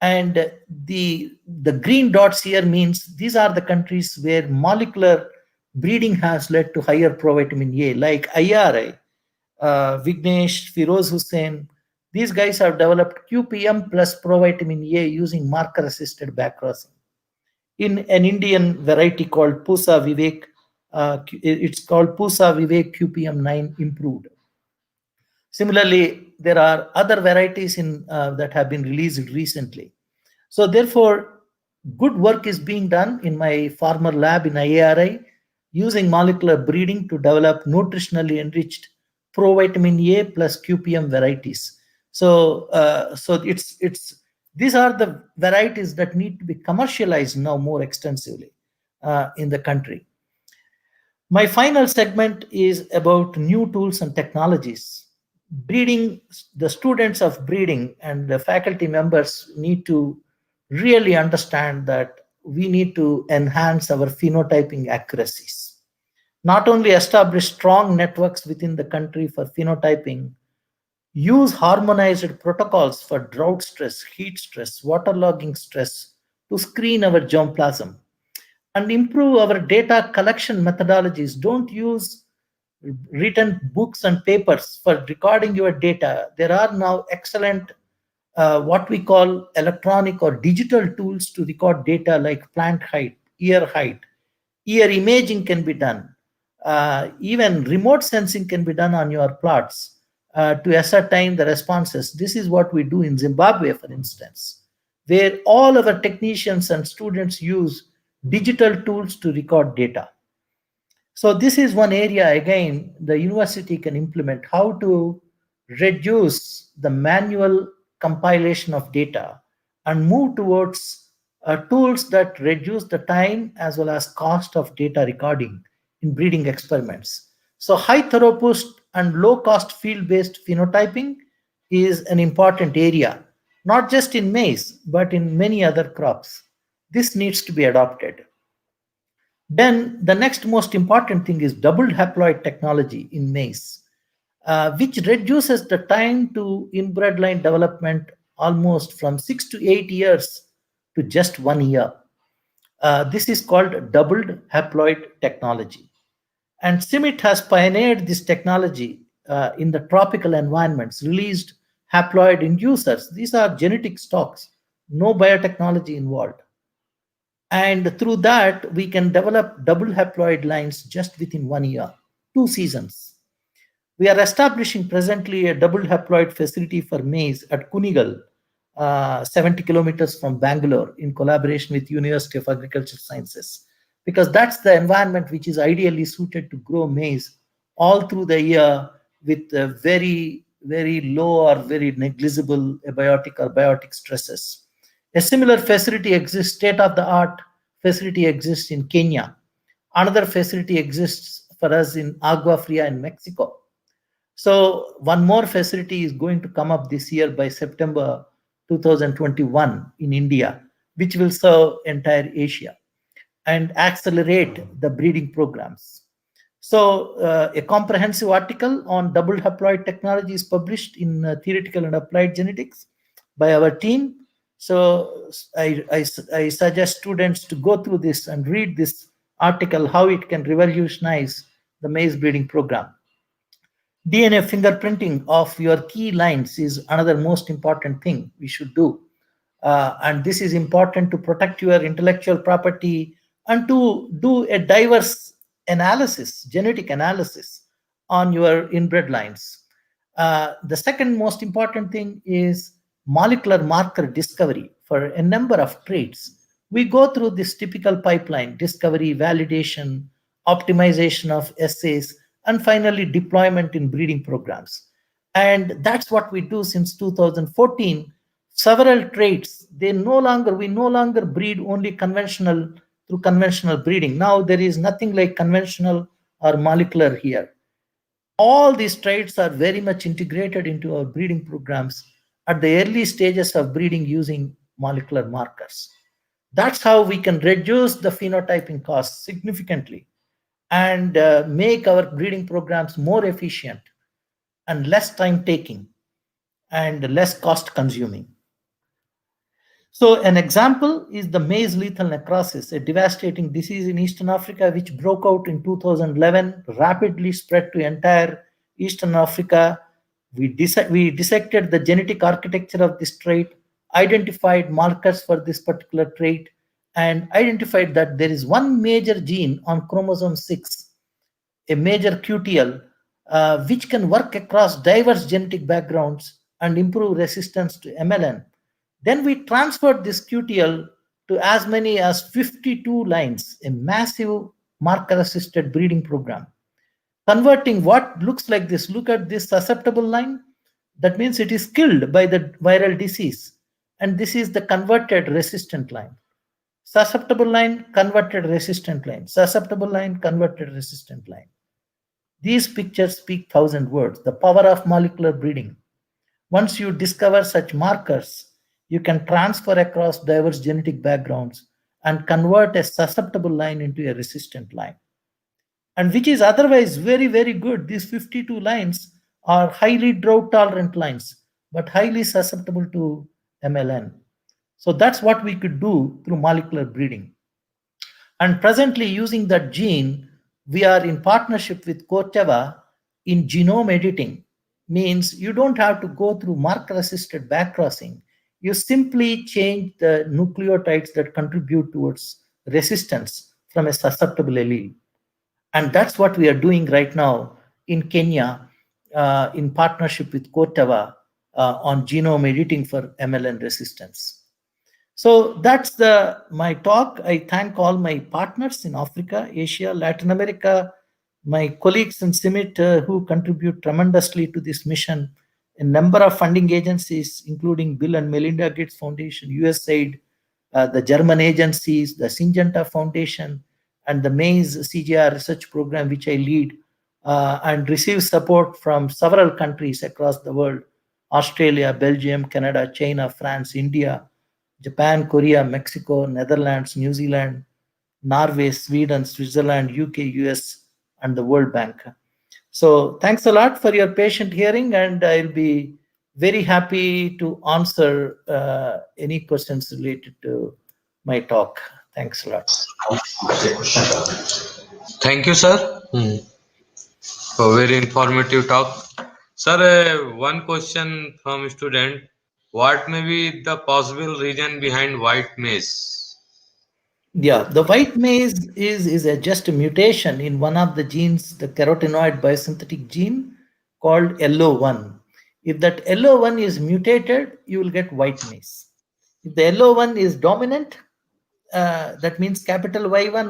And the green dots here means these are the countries where molecular breeding has led to higher provitamin A, like IRI, Vignesh, Firoz Hussain. These guys have developed QPM plus provitamin A using marker-assisted backcrossing. In an Indian variety called Pusa Vivek, it's called Pusa Vivek QPM9 improved. Similarly, there are other varieties that have been released recently. So therefore, good work is being done in my farmer lab in IARI using molecular breeding to develop nutritionally enriched provitamin A plus QPM varieties. So these are the varieties that need to be commercialized now more extensively in the country. My final segment is about new tools and technologies. Breeding, the students of breeding and the faculty members need to really understand that we need to enhance our phenotyping accuracies. Not only establish strong networks within the country for phenotyping, use harmonized protocols for drought stress, heat stress, waterlogging stress to screen our germplasm, and improve our data collection methodologies. Don't use written books and papers for recording your data. There are now excellent what we call electronic or digital tools to record data like plant height, ear imaging can be done. Even remote sensing can be done on your plots to ascertain the responses. This is what we do in Zimbabwe, for instance, where all our technicians and students use digital tools to record data. So this is one area, again, the university can implement how to reduce the manual compilation of data and move towards tools that reduce the time as well as cost of data recording in breeding experiments. So high throughput and low cost field-based phenotyping is an important area, not just in maize, but in many other crops. This needs to be adopted. Then the next most important thing is double haploid technology in maize, which reduces the time to inbred line development almost from 6 to 8 years to just 1 year. This is called doubled haploid technology. And CIMMYT has pioneered this technology in the tropical environments, released haploid inducers. These are genetic stocks, no biotechnology involved. And through that, we can develop double haploid lines just within 1 year, 2 seasons. We are establishing presently a double haploid facility for maize at Kunigal, 70 kilometers from Bangalore, in collaboration with University of Agricultural Sciences, because that's the environment which is ideally suited to grow maize all through the year with very, very low or very negligible abiotic or biotic stresses. A similar facility exists, state-of-the-art facility exists in Kenya. Another facility exists for us in Agua Fria in Mexico. So one more facility is going to come up this year by September 2021 in India, which will serve entire Asia and accelerate the breeding programs. So a comprehensive article on double haploid technology is published in Theoretical and Applied Genetics by our team. So I suggest students to go through this and read this article, how it can revolutionize the maize breeding program. DNA fingerprinting of your key lines is another most important thing we should do. And this is important to protect your intellectual property and to do a diverse analysis, genetic analysis on your inbred lines. The second most important thing is molecular marker discovery for a number of traits. We go through this typical pipeline: discovery, validation, optimization of assays, and finally deployment in breeding programs. And that's what we do since 2014. Several traits, we no longer breed only through conventional breeding. Now there is nothing like conventional or molecular here. All these traits are very much integrated into our breeding programs at the early stages of breeding using molecular markers. That's how we can reduce the phenotyping costs significantly and make our breeding programs more efficient and less time taking and less cost consuming. So an example is the maize lethal necrosis, a devastating disease in Eastern Africa which broke out in 2011, rapidly spread to entire Eastern Africa. We dissected the genetic architecture of this trait, identified markers for this particular trait, and identified that there is one major gene on chromosome 6, a major QTL, which can work across diverse genetic backgrounds and improve resistance to MLN. Then we transferred this QTL to as many as 52 lines, a massive marker-assisted breeding program. Converting what looks like this, look at this susceptible line, that means it is killed by the viral disease. And this is the converted resistant line. Susceptible line, converted resistant line. Susceptible line, converted resistant line. These pictures speak 1,000 words, the power of molecular breeding. Once you discover such markers, you can transfer across diverse genetic backgrounds and convert a susceptible line into a resistant line. And which is otherwise very, very good. These 52 lines are highly drought tolerant lines, but highly susceptible to MLN. So that's what we could do through molecular breeding. And presently, using that gene, we are in partnership with Corteva in genome editing. Means you don't have to go through marker-assisted backcrossing. You simply change the nucleotides that contribute towards resistance from a susceptible allele. And that's what we are doing right now in Kenya in partnership with Corteva on genome editing for MLN resistance. So that's my talk. I thank all my partners in Africa, Asia, Latin America, my colleagues in CIMMYT who contribute tremendously to this mission. A number of funding agencies, including Bill and Melinda Gates Foundation, USAID, the German agencies, the Syngenta Foundation, and the Maize CGR research program, which I lead, and receive support from several countries across the world. Australia, Belgium, Canada, China, France, India, Japan, Korea, Mexico, Netherlands, New Zealand, Norway, Sweden, Switzerland, UK, US, and the World Bank. So thanks a lot for your patient hearing, and I'll be very happy to answer any questions related to my talk. Thanks a lot. Thank you, sir, for very informative talk. Sir, one question from student. What may be the possible reason behind white maize? Yeah, the white maize is just a mutation in one of the genes, the carotenoid biosynthetic gene called LO1. If that LO1 is mutated, you will get white maize. If the LO1 is dominant, that means capital Y1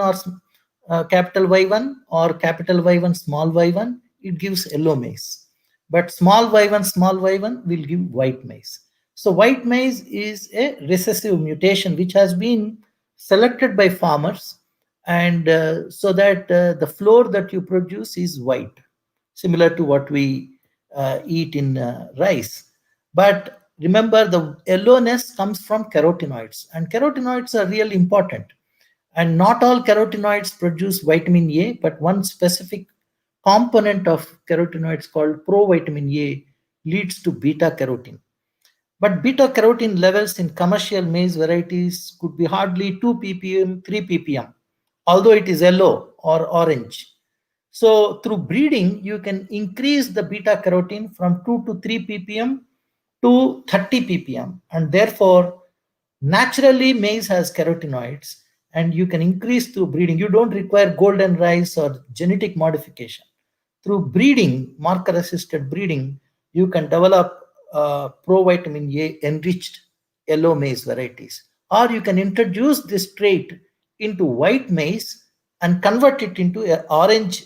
or capital Y1 or capital Y1 small y1, it gives yellow maize. But small y1 will give white maize. So white maize is a recessive mutation which has been selected by farmers, and so that the flour that you produce is white, similar to what we eat in rice. But remember, the yellowness comes from carotenoids, and carotenoids are really important. And not all carotenoids produce vitamin A, but one specific component of carotenoids called provitamin A leads to beta carotene. But beta carotene levels in commercial maize varieties could be hardly 2 ppm, 3 ppm, although it is yellow or orange. So through breeding, you can increase the beta carotene from 2 to 3 ppm to 30 ppm. And therefore, naturally maize has carotenoids, and you can increase through breeding. You don't require golden rice or genetic modification. Through breeding, marker-assisted breeding, you can develop provitamin A enriched yellow maize varieties. Or you can introduce this trait into white maize and convert it into an orange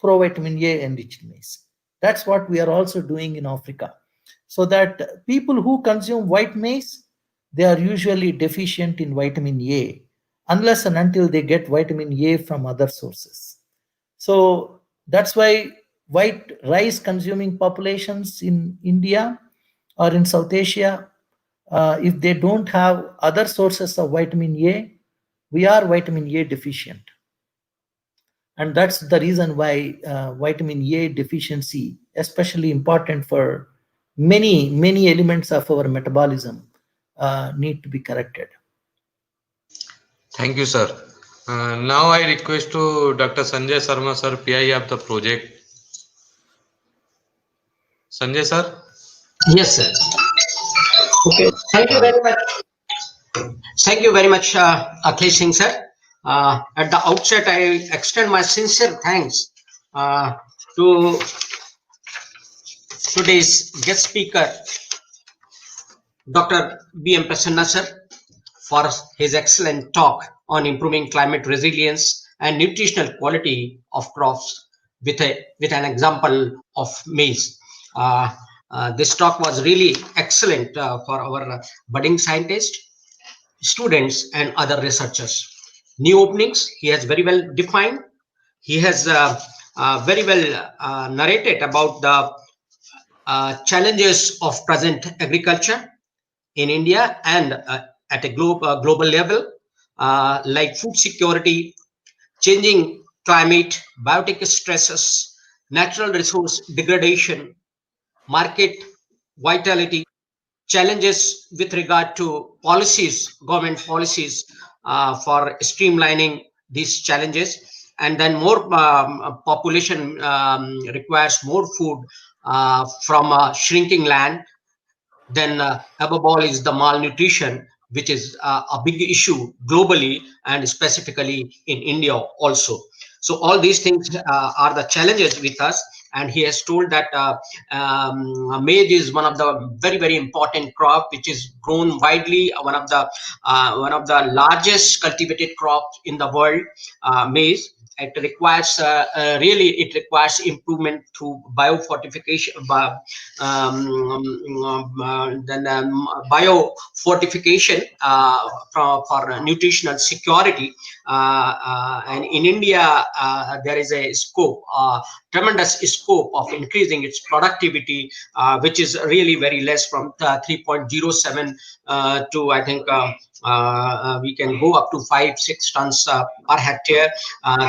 provitamin A enriched maize. That's what we are also doing in Africa. So that people who consume white maize, they are usually deficient in vitamin A, unless and until they get vitamin A from other sources. So that's why white rice consuming populations in India or in South Asia, if they don't have other sources of vitamin A, we are vitamin A deficient. And that's the reason why vitamin A deficiency, especially important for many elements of our metabolism, need to be corrected. Thank you, sir. Now I request to Dr. Sanjay Sharma, sir, PI of the project. Sanjay, sir? Yes, sir. Okay. Thank you very much. Thank you very much, Akhilesh Singh, sir. At the outset, I extend my sincere thanks to today's guest speaker, Dr. B.M. Prasanna, sir, for his excellent talk on improving climate resilience and nutritional quality of crops with an example of maize. This talk was really excellent for our budding scientists, students, and other researchers. New openings, he has very well defined. He has very well narrated about the challenges of present agriculture in India and at a global level, like food security, changing climate, biotic stresses, natural resource degradation, market vitality, challenges with regard to policies, government policies for streamlining these challenges, and then more population requires more food from a shrinking land. Then above all is the malnutrition, which is a big issue globally and specifically in India also. So all these things are the challenges with us, and he has told that maize is one of the very important crop which is grown widely, one of the largest cultivated crops in the world, maize. It requires it requires improvement through biofortification, biofortification for nutritional security. And in India, there is a scope tremendous scope of increasing its productivity, which is really very less, from 3.07 to, I think, we can go up to 5-6 tons per hectare,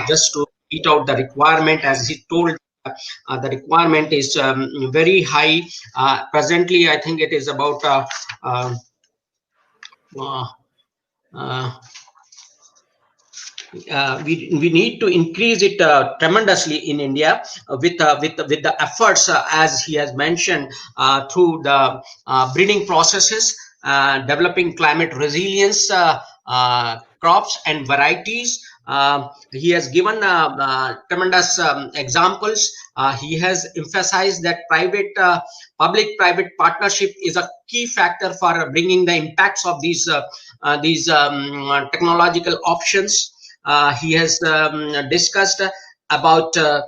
just to meet out the requirement. As he told, the requirement is very high. Presently, I think it is about we need to increase it tremendously in India, with the efforts, as he has mentioned, through the breeding processes, developing climate resilience crops and varieties. He has given tremendous examples. He has emphasized that public-private partnership is a key factor for bringing the impacts of these technological options. He has discussed about the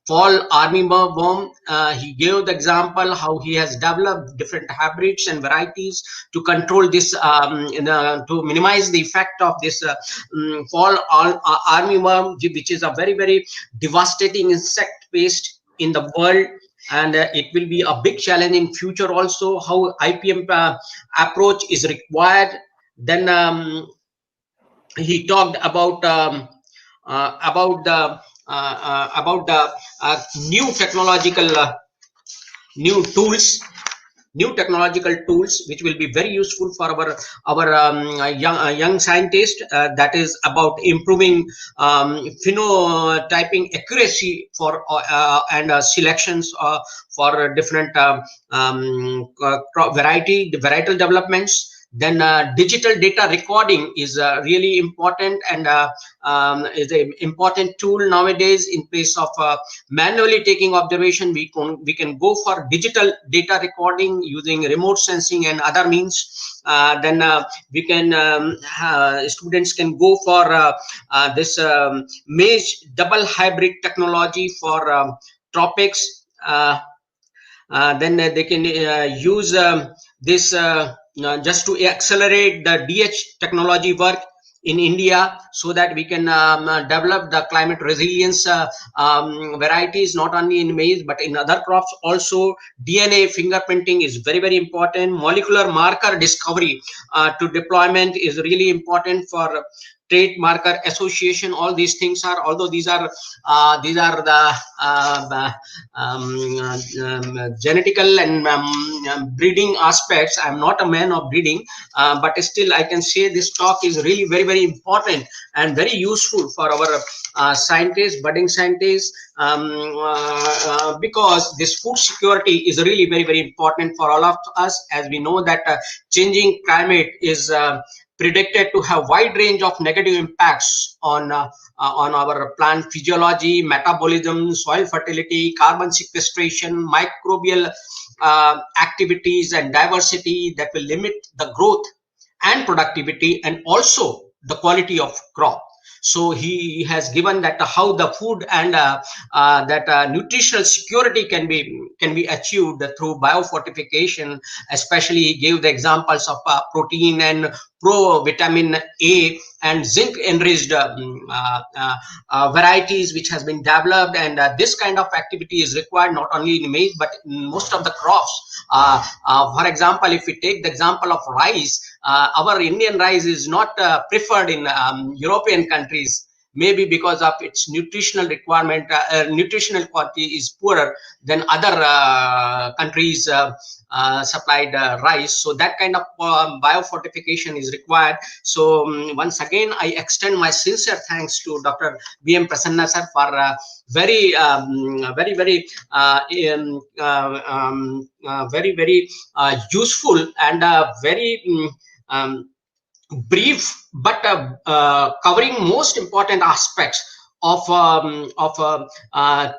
fall armyworm. He gave the example how he has developed different hybrids and varieties to control this, to minimize the effect of this fall armyworm, which is a very, very devastating insect pest in the world. And it will be a big challenge in future also, how IPM approach is required. Then he talked about the new technological tools which will be very useful for our young scientists. That is about improving phenotyping accuracy for and selections for different varietal developments. Then digital data recording is really important, and is an important tool nowadays. In place of manually taking observation, we can go for digital data recording using remote sensing and other means. Then we can students can go for this Maize double hybrid technology for tropics. Then they can use this just to accelerate the DH technology work in India, so that we can develop the climate resilience varieties, not only in maize but in other crops also. DNA fingerprinting is very, very important. Molecular marker discovery to deployment is really important for trait marker association. All these things are, although these are the genetical and breeding aspects. I'm not a man of breeding, but still I can say this talk is really very, very important and very useful for our scientists, budding scientists, because this food security is really very, very important for all of us, as we know that changing climate is predicted to have wide range of negative impacts on our plant physiology, metabolism, soil fertility, carbon sequestration, microbial activities and diversity that will limit the growth and productivity, and also the quality of crop. So he has given that how the food and that nutritional security can be achieved through biofortification. Especially he gave the examples of protein and Provitamin A and zinc enriched varieties which has been developed, and this kind of activity is required not only in maize but in most of the crops. For example, if we take the example of rice, our Indian rice is not preferred in European countries, maybe because of its nutritional requirement, nutritional quality is poorer than other countries supplied rice. So that kind of biofortification is required. So once again, I extend my sincere thanks to Dr. B.M. Prasanna sir for very useful and very brief, but covering most important aspects of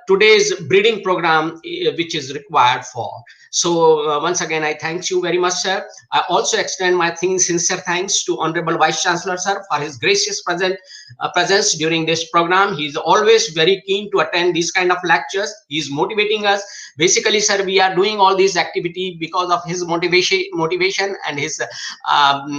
today's breeding program, which is required for. So once again, I thank you very much, sir. I also extend my sincere thanks to Honorable Vice Chancellor, sir, for his gracious presence during this program. He is always very keen to attend these kind of lectures. He is motivating us. Basically, sir, we are doing all these activity because of his motivation and his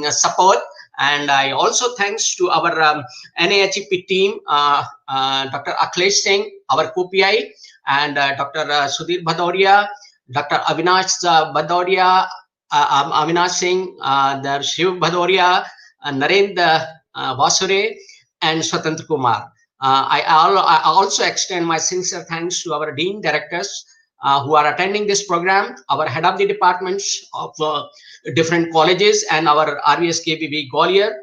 support. And I also thanks to our NAHEP team, Dr. Akhilesh Singh, our co-PI, and Dr. Sudhir Bhadoria, Dr. Avinash Bhadoria, Avinash Singh, the Shiv Bhadoria, Narendra Vasure, and Swatantr Kumar. I also extend my sincere thanks to our Dean Directors who are attending this program, our head of the departments of different colleges, and our RVSKBB Gwalior.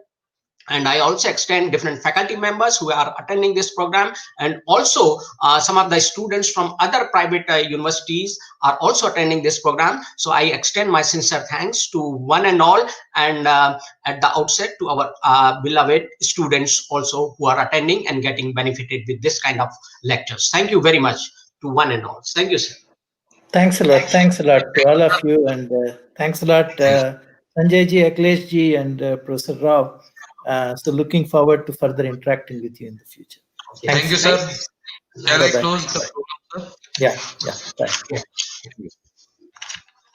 And I also extend different faculty members who are attending this program, and also some of the students from other private universities are also attending this program. So I extend my sincere thanks to one and all, and at the outset to our beloved students also who are attending and getting benefited with this kind of lectures. Thank you very much to one and all. Thank you, sir. Thanks a lot. Thanks a lot to all of you, and thanks a lot, Sanjay ji, Akhilesh ji, and Professor Rao. So looking forward to further interacting with you in the future. Thank you, sir. Shall I Bye-bye. close the program, sir? Yeah. Bye.